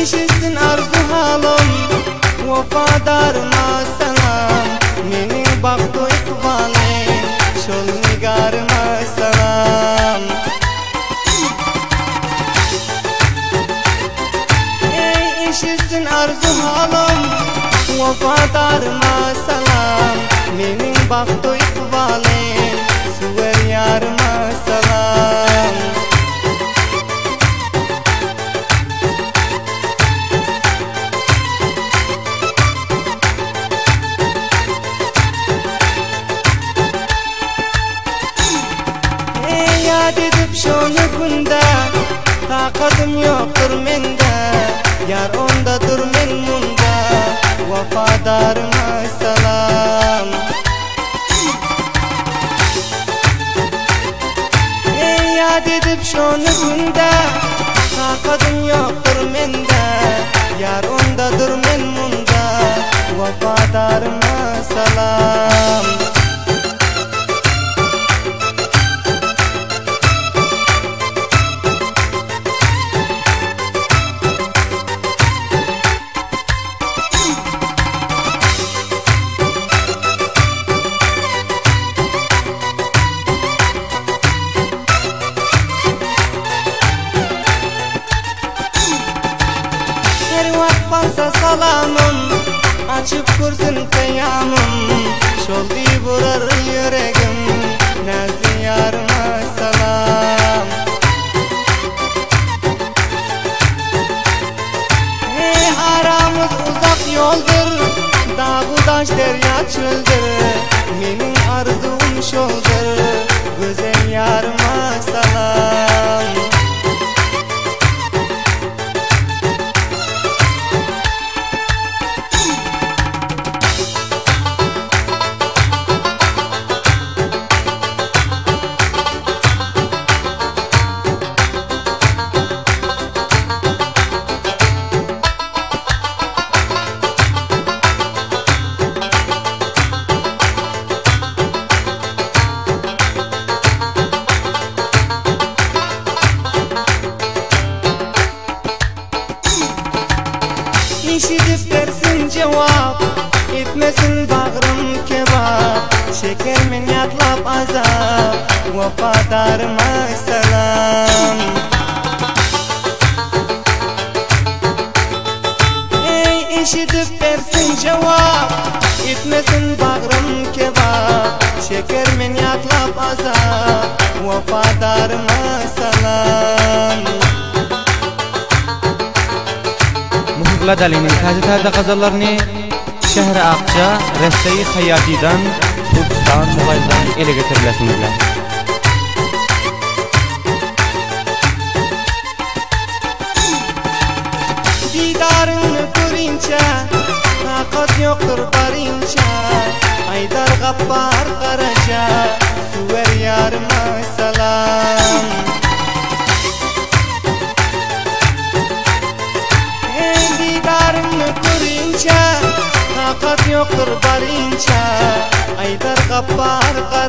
Eşitsin arzu halım, vafadarıma selam. Mening baxt iqbalim, şol nigarıma selam. Ey eşitsin arzu halım, vafadarıma selam. Mening baxt iqbalim, suver yarıma selam. Yad edip şonu kunda, taqatim yoktur menda. Yar ondadır men munda, vafadarıma selam. Yad edip şonu kunda, taqatim yoktur menda. Yar ondadır men munda, vafadarıma selam. Falsa salamım, açıp kursun kıyamım. Şoldi vurar yüreğim, nazlı yarıma selam. Hey aramız uzak yoldur, dağ daş derya çöldür. Mening arzum şoldur, güzel yarıma selam. Eşidip versin cevap, etmesin bağrım kebap. Şekermen yatlap azap, vafadarıma selam. Ey eşidip versin cevap, etmesin bağrım kebap. Şekermen yatlap azap, vafadarıma selam. Muhibla Dali'nin taze qazalarını Şehri Akça, Reste-i Hayyati'den, Türkistan Mobil'den ele getirilesinizler. Didarını görünce, taqat yoktur barınca. Aydar Gappar Karaca, suver yarıma selam. Didarını görünce, taqat yoktur barınca. Aydar Gappar Karaca,